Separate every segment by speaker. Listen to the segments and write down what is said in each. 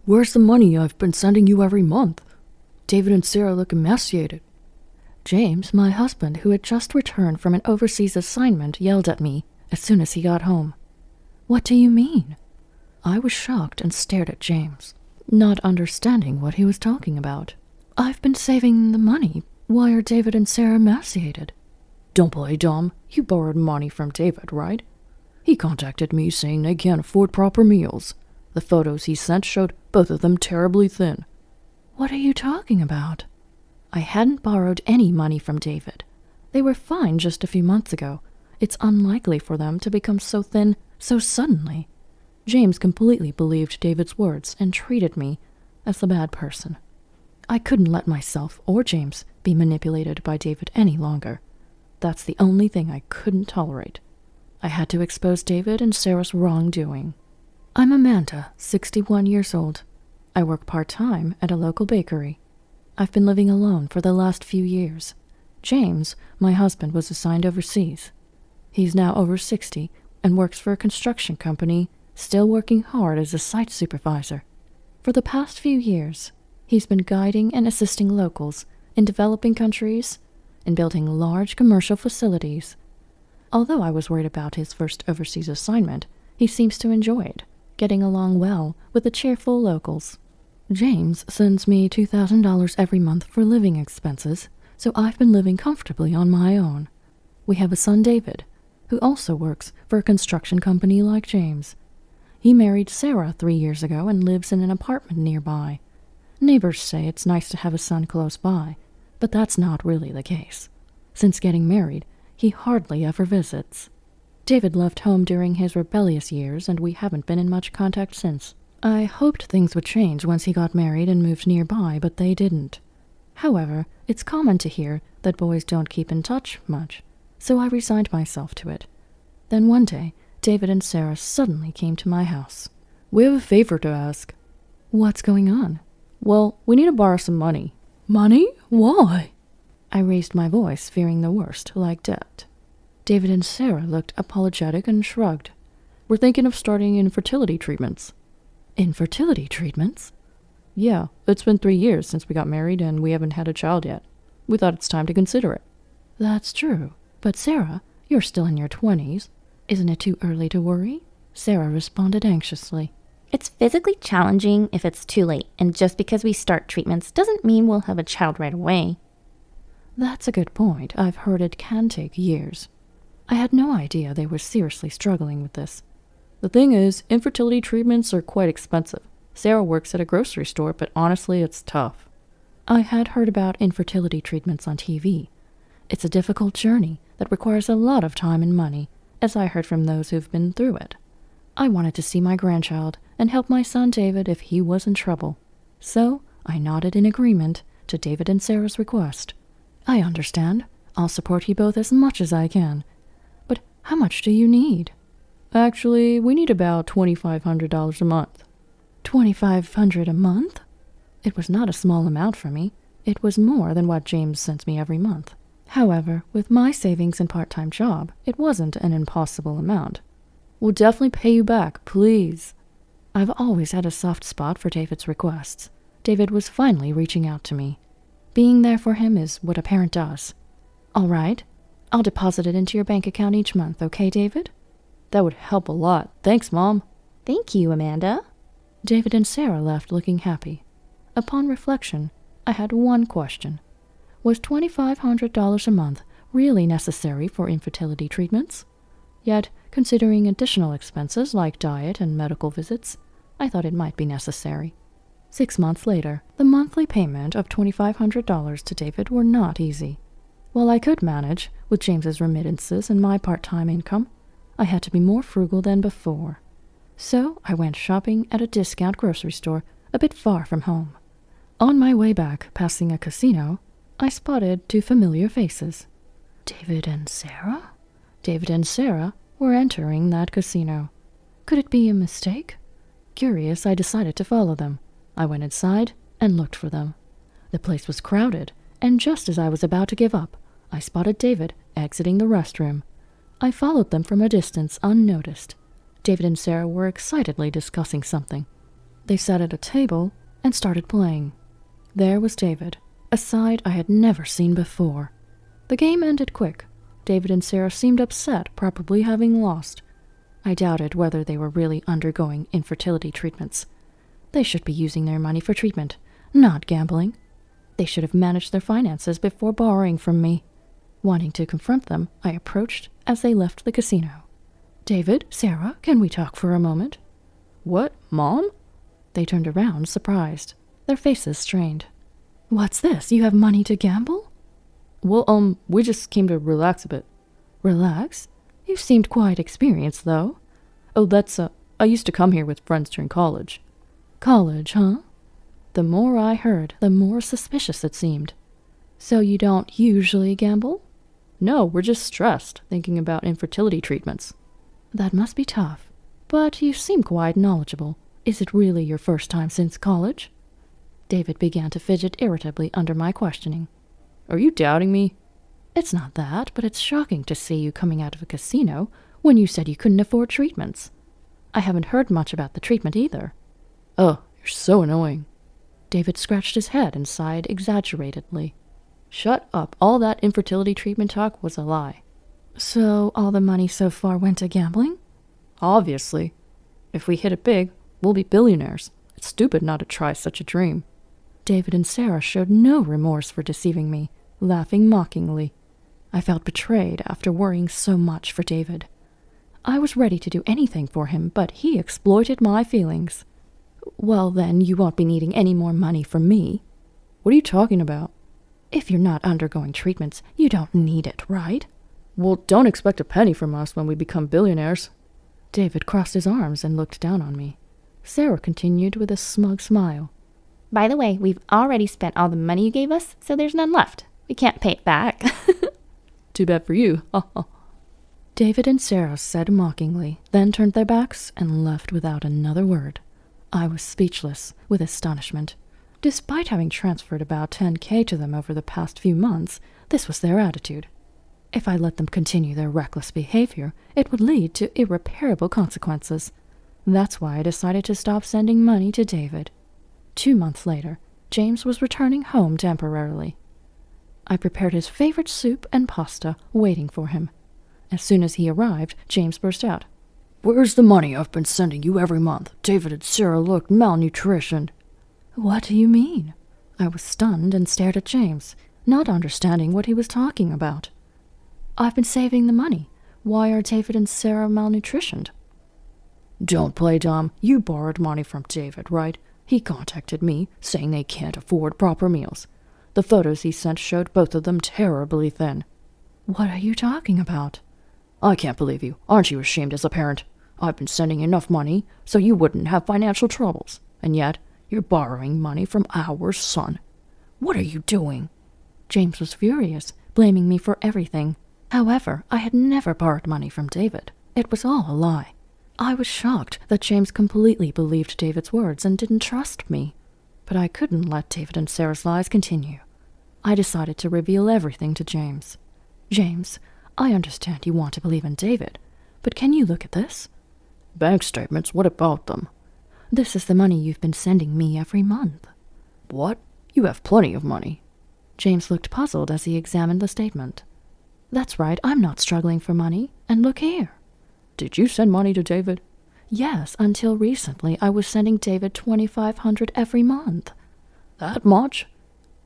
Speaker 1: Where's the money I've been sending you every month? David and Sarah look emaciated. James, my husband, who had just returned from an overseas assignment, yelled at me as soon as he got home. What do you mean? I was shocked and stared at James, not understanding what he was talking about. I've been saving the money. Why are David and Sarah emaciated? Don't play dumb. You borrowed money from David, right? He contacted me saying they can't afford proper meals. The photos he sent showed both of them terribly thin. What are you talking about? I hadn't borrowed any money from David. They were fine just a few months ago. It's unlikely for them to become so thin so suddenly. James completely believed David's words and treated me as the bad person. I couldn't let myself or James be manipulated by David any longer. That's the only thing I couldn't tolerate. I had to expose David and Sarah's wrongdoing. I'm Amanda, 61 years old. I work part-time at a local bakery. I've been living alone for the last few years. James, my husband, was assigned overseas. He's now over 60 and works for a construction company, still working hard as a site supervisor. For the past few years, he's been guiding and assisting locals in developing countries and building large commercial facilities. Although I was worried about his first overseas assignment, he seems to enjoy it, getting along well with the cheerful locals. James sends me $2,000 every month for living expenses, so I've been living comfortably on my own. We have a son, David, who also works for a construction company like James. He married Sarah 3 years ago and lives in an apartment nearby. Neighbors say it's nice to have a son close by, but that's not really the case. Since getting married, he hardly ever visits. David left home during his rebellious years, and we haven't been in much contact since. I hoped things would change once he got married and moved nearby, but they didn't. However, it's common to hear that boys don't keep in touch much, so I resigned myself to it. Then one day, David and Sarah suddenly came to my house. We have a favor to ask. What's going on? Well, we need to borrow some money. Money? Why? I raised my voice, fearing the worst, like debt. David and Sarah looked apologetic and shrugged. We're thinking of starting infertility treatments. Infertility treatments? Yeah, it's been 3 years since we got married and we haven't had a child yet. We thought it's time to consider it. That's true. But Sarah, you're still in your 20s. Isn't it too early to worry? Sarah responded anxiously.
Speaker 2: It's physically challenging if it's too late, and just because we start treatments doesn't mean we'll have a child right away.
Speaker 1: That's a good point. I've heard it can take years. I had no idea they were seriously struggling with this. The thing is, infertility treatments are quite expensive. Sarah works at a grocery store, but honestly, it's tough. I had heard about infertility treatments on TV. It's a difficult journey that requires a lot of time and money, as I heard from those who've been through it. I wanted to see my grandchild and help my son David if he was in trouble. So I nodded in agreement to David and Sarah's request. I understand. I'll support you both as much as I can. But how much do you need? Actually, we need about $2,500 a month. $2,500 a month? It was not a small amount for me. It was more than what James sent me every month. However, with my savings and part-time job, it wasn't an impossible amount. We'll definitely pay you back, please. I've always had a soft spot for David's requests. David was finally reaching out to me. Being there for him is what a parent does. All right, I'll deposit it into your bank account each month, okay, David? That would help a lot. Thanks, Mom.
Speaker 2: Thank you, Amanda.
Speaker 1: David and Sarah left looking happy. Upon reflection, I had one question. Was $2,500 a month really necessary for infertility treatments? Yet, considering additional expenses like diet and medical visits, I thought it might be necessary. 6 months later, the monthly payment of $2,500 to David were not easy. While I could manage with James's remittances and my part-time income, I had to be more frugal than before. So I went shopping at a discount grocery store a bit far from home. On my way back, passing a casino, I spotted 2 familiar faces. David and Sarah? David and Sarah were entering that casino. Could it be a mistake? Curious, I decided to follow them. I went inside and looked for them. The place was crowded, and just as I was about to give up, I spotted David exiting the restroom. I followed them from a distance unnoticed. David and Sarah were excitedly discussing something. They sat at a table and started playing. There was David, a side I had never seen before. The game ended quick. David and Sarah seemed upset, probably having lost. I doubted whether they were really undergoing infertility treatments. They should be using their money for treatment, not gambling. They should have managed their finances before borrowing from me. Wanting to confront them, I approached as they left the casino. "David, Sarah, can we talk for a moment?" "What, Mom?" They turned around, surprised, their faces strained. "What's this? You have money to gamble?" "Well, we just came to relax a bit." "Relax? You seemed quite experienced, though." "Oh, I used to come here with friends during college." "College, huh?" The more I heard, the more suspicious it seemed. "So you don't usually gamble?" "No, we're just stressed, thinking about infertility treatments." "That must be tough. But you seem quite knowledgeable. Is it really your first time since college?" David began to fidget irritably under my questioning. "Are you doubting me?" "It's not that, but it's shocking to see you coming out of a casino when you said you couldn't afford treatments. I haven't heard much about the treatment either." "Oh, you're so annoying." David scratched his head and sighed exaggeratedly. "Shut up. All that infertility treatment talk was a lie." "So all the money so far went to gambling?" "Obviously. If we hit it big, we'll be billionaires. It's stupid not to try such a dream." David and Sarah showed no remorse for deceiving me, laughing mockingly. I felt betrayed after worrying so much for David. I was ready to do anything for him, but he exploited my feelings. "Well, then, you won't be needing any more money from me." "What are you talking about?" "If you're not undergoing treatments, you don't need it, right?" "Well, don't expect a penny from us when we become billionaires." David crossed his arms and looked down on me. Sarah continued with a smug smile.
Speaker 2: By the way, we've already spent all the money you gave us, so there's none left. We can't pay it back."
Speaker 1: "Too bad for you." David and Sarah said mockingly, then turned their backs and left without another word. I was speechless with astonishment. Despite having transferred about $10,000 to them over the past few months, this was their attitude. If I let them continue their reckless behavior, it would lead to irreparable consequences. That's why I decided to stop sending money to David. 2 months later, James was returning home temporarily. I prepared his favorite soup and pasta, waiting for him. As soon as he arrived, James burst out. "Where's the money I've been sending you every month? David and Sarah look malnutritioned." "What do you mean?" I was stunned and stared at James, not understanding what he was talking about. "I've been saving the money. Why are David and Sarah malnutritioned?" "Don't play dumb. You borrowed money from David, right? He contacted me, saying they can't afford proper meals. The photos he sent showed both of them terribly thin." "What are you talking about?" "I can't believe you. Aren't you ashamed as a parent? I've been sending enough money so you wouldn't have financial troubles, and yet you're borrowing money from our son. What are you doing?" James was furious, blaming me for everything. However, I had never borrowed money from David. It was all a lie. I was shocked that James completely believed David's words and didn't trust me. But I couldn't let David and Sarah's lies continue. I decided to reveal everything to James. "James, I understand you want to believe in David, but can you look at this?" "Bank statements? What about them?" "This is the money you've been sending me every month." "What? You have plenty of money." James looked puzzled as he examined the statement. "That's right, I'm not struggling for money, and look here." "Did you send money to David?" "Yes, until recently I was sending David $2,500 every month." "That much?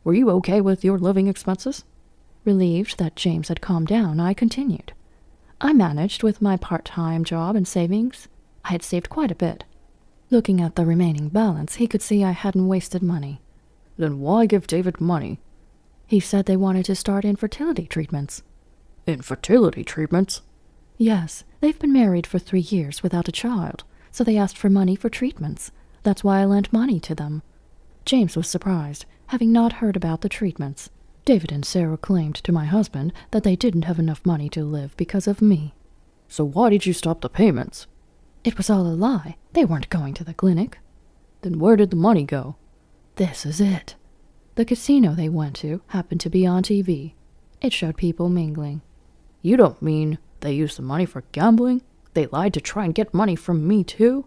Speaker 1: Were you okay with your living expenses?" Relieved that James had calmed down, I continued. "I managed with my part-time job and savings. I had saved quite a bit." Looking at the remaining balance, he could see I hadn't wasted money. "Then why give David money?" "He said they wanted to start infertility treatments." "Infertility treatments?" "Yes, they've been married for 3 years without a child, so they asked for money for treatments. That's why I lent money to them." James was surprised, having not heard about the treatments. David and Sarah claimed to my husband that they didn't have enough money to live because of me. "So why did you stop the payments?" "It was all a lie. They weren't going to the clinic." "Then where did the money go?" "This is it. The casino they went to happened to be on TV. It showed people mingling." "You don't mean they used the money for gambling? They lied to try and get money from me too?"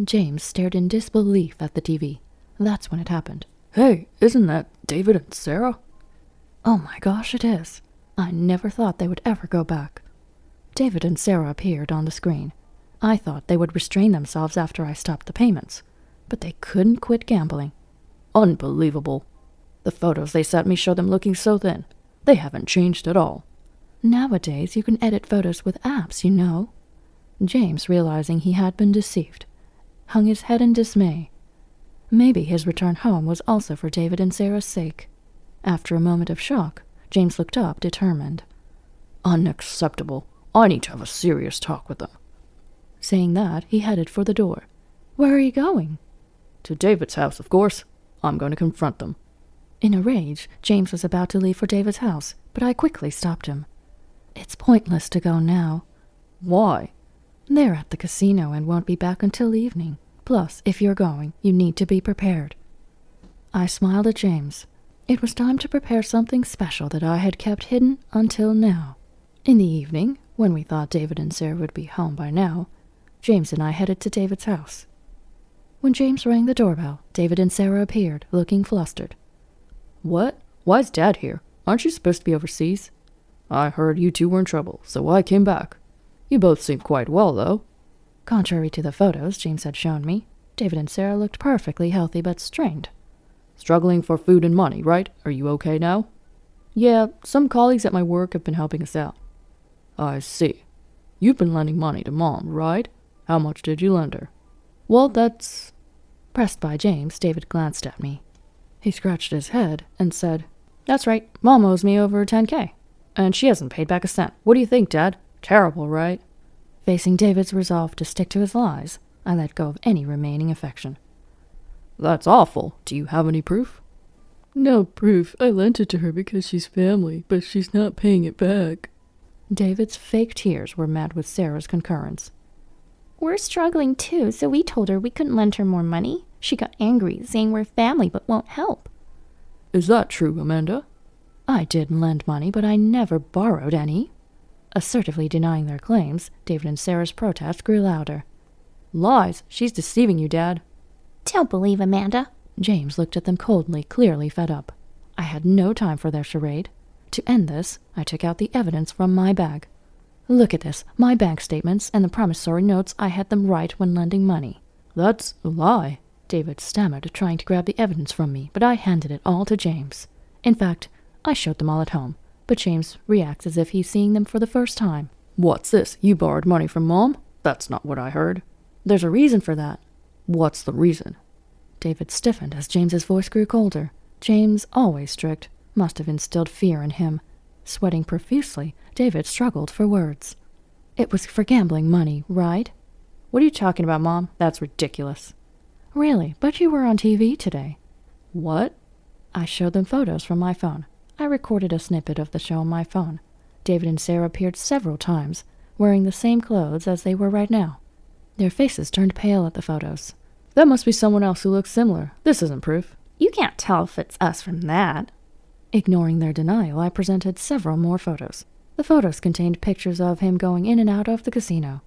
Speaker 1: James stared in disbelief at the TV. That's when it happened. Hey, isn't that David and Sarah? Oh my gosh, it is. I never thought they would ever go back. David and Sarah appeared on the screen. I thought they would restrain themselves after I stopped the payments, but they couldn't quit gambling. Unbelievable. The photos they sent me show them looking so thin. They haven't changed at all. Nowadays, you can edit photos with apps, you know. James, realizing he had been deceived, hung his head in dismay. Maybe his return home was also for David and Sarah's sake. After a moment of shock, James looked up, determined. Unacceptable. I need to have a serious talk with them. Saying that, he headed for the door. Where are you going? To David's house, of course. I'm going to confront them. In a rage, James was about to leave for David's house, but I quickly stopped him. It's pointless to go now. Why? They're at the casino and won't be back until evening. Plus, if you're going, you need to be prepared. I smiled at James. It was time to prepare something special that I had kept hidden until now. In the evening, when we thought David and Sarah would be home by now, James and I headed to David's house. When James rang the doorbell, David and Sarah appeared, looking flustered. What? Why's Dad here? Aren't you supposed to be overseas? I heard you two were in trouble, so I came back. You both seem quite well, though. Contrary to the photos James had shown me, David and Sarah looked perfectly healthy but strained. Struggling for food and money, right? Are you okay now? Yeah, some colleagues at my work have been helping us out. I see. You've been lending money to Mom, right? How much did you lend her? Well, that's... Pressed by James, David glanced at me. He scratched his head and said, That's right, Mom owes me over $10,000. And she hasn't paid back a cent. What do you think, Dad? Terrible, right? Facing David's resolve to stick to his lies, I let go of any remaining affection. That's awful. Do you have any proof? No proof. I lent it to her because she's family, but she's not paying it back. David's fake tears were met with Sarah's concurrence.
Speaker 2: We're struggling too, so we told her we couldn't lend her more money. She got angry, saying we're family but won't help.
Speaker 1: Is that true, Amanda? I did lend money, but I never borrowed any. Assertively denying their claims, David and Sarah's protest grew louder. Lies! She's deceiving you, Dad.
Speaker 2: Don't believe Amanda.
Speaker 1: James looked at them coldly, clearly fed up. I had no time for their charade. To end this, I took out the evidence from my bag. Look at this, my bank statements and the promissory notes I had them write when lending money. That's a lie, David stammered, trying to grab the evidence from me, but I handed it all to James. In fact, I showed them all at home, but James reacts as if he's seeing them for the first time. What's this? You borrowed money from Mom? That's not what I heard. There's a reason for that. What's the reason? David stiffened as James's voice grew colder. James, always strict, must have instilled fear in him. Sweating profusely, David struggled for words. It was for gambling money, right? What are you talking about, Mom? That's ridiculous. Really, but you were on TV today. What? I showed them photos from my phone. I recorded a snippet of the show on my phone. David and Sarah appeared several times, wearing the same clothes as they were right now. Their faces turned pale at the photos. That must be someone else who looks similar. This isn't proof.
Speaker 2: You can't tell if it's us from that.
Speaker 1: Ignoring their denial, I presented several more photos. The photos contained pictures of him going in and out of the casino.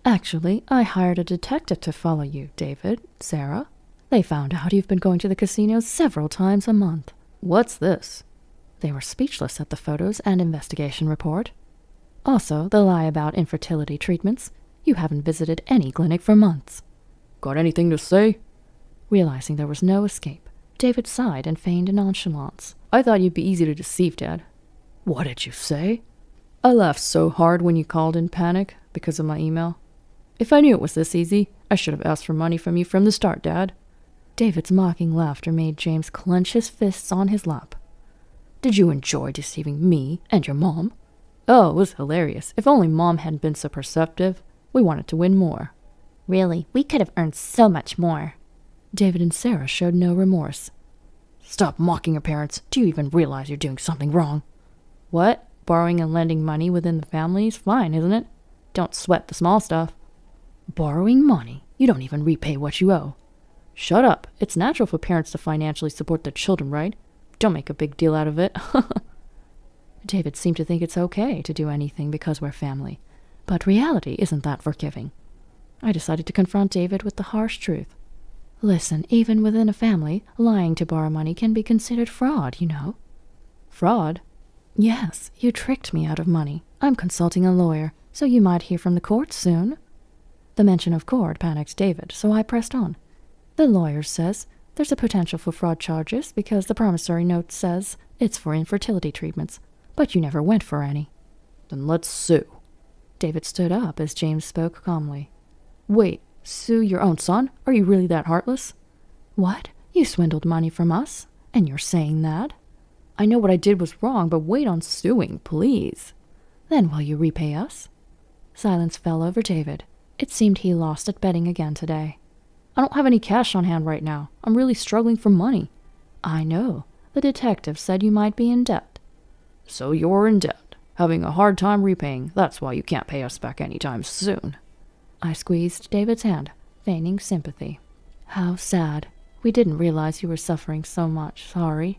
Speaker 1: Actually, I hired a detective to follow you, David, Sarah. They found out you've been going to the casino several times a month. What's this? They were speechless at the photos and investigation report. Also, the lie about infertility treatments. You haven't visited any clinic for months. Got anything to say? Realizing there was no escape, David sighed and feigned nonchalance. I thought you'd be easy to deceive, Dad. What did you say? I laughed so hard when you called in panic because of my email. If I knew it was this easy, I should have asked for money from you from the start, Dad. David's mocking laughter made James clench his fists on his lap. Did you enjoy deceiving me and your mom? Oh, it was hilarious. If only Mom hadn't been so perceptive. We wanted to win more.
Speaker 2: Really, we could have earned so much more.
Speaker 1: David and Sarah showed no remorse. Stop mocking your parents. Do you even realize you're doing something wrong? What? Borrowing and lending money within the family is fine, isn't it? Don't sweat the small stuff. Borrowing money? You don't even repay what you owe. Shut up. It's natural for parents to financially support their children, right? Don't make a big deal out of it. David seemed to think it's okay to do anything because we're family. But reality isn't that forgiving. I decided to confront David with the harsh truth. Listen, even within a family, lying to borrow money can be considered fraud, you know. Fraud? Yes, you tricked me out of money. I'm consulting a lawyer, so you might hear from the court soon. The mention of court panicked David, so I pressed on. The lawyer says there's a potential for fraud charges because the promissory note says it's for infertility treatments, but you never went for any. Then let's sue. David stood up as James spoke calmly. Wait, sue your own son? Are you really that heartless? What? You swindled money from us? And you're saying that? I know what I did was wrong, but wait on suing, please. Then will you repay us? Silence fell over David. It seemed he lost at betting again today. I don't have any cash on hand right now. I'm really struggling for money. I know. The detective said you might be in debt. So you're in debt, having a hard time repaying. That's why you can't pay us back anytime soon. I squeezed David's hand, feigning sympathy. How sad. We didn't realize you were suffering so much. Sorry.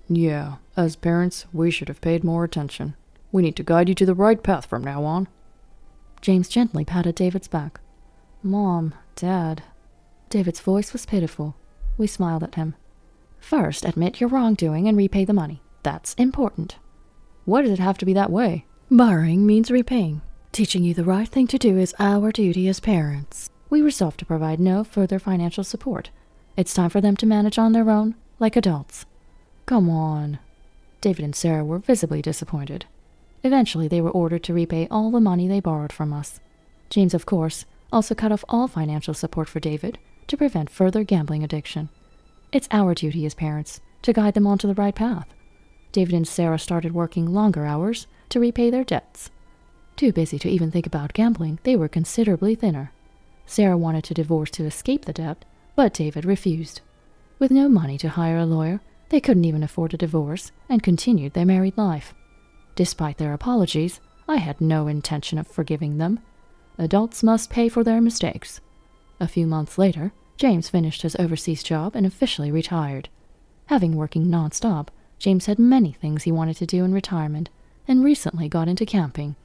Speaker 1: Yeah, as parents, we should have paid more attention. We need to guide you to the right path from now on. James gently patted David's back. Mom, Dad. David's voice was pitiful. We smiled at him. First, admit your wrongdoing and repay the money. That's important. Why does it have to be that way? Borrowing means repaying. Teaching you the right thing to do is our duty as parents. We resolve to provide no further financial support. It's time for them to manage on their own, like adults. Come on. David and Sarah were visibly disappointed. Eventually, they were ordered to repay all the money they borrowed from us. James, of course, also cut off all financial support for David to prevent further gambling addiction. It's our duty as parents to guide them onto the right path. David and Sarah started working longer hours to repay their debts. Too busy to even think about gambling, they were considerably thinner. Sarah wanted to divorce to escape the debt, but David refused. With no money to hire a lawyer, they couldn't even afford a divorce and continued their married life. Despite their apologies, I had no intention of forgiving them. Adults must pay for their mistakes. A few months later, James finished his overseas job and officially retired. Having working non-stop, James had many things he wanted to do in retirement and recently got into camping.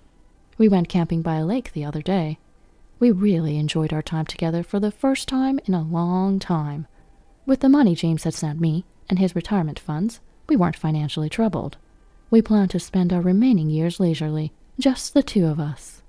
Speaker 1: We went camping by a lake the other day. We really enjoyed our time together for the first time in a long time. With the money James had sent me and his retirement funds, we weren't financially troubled. We planned to spend our remaining years leisurely, just the two of us.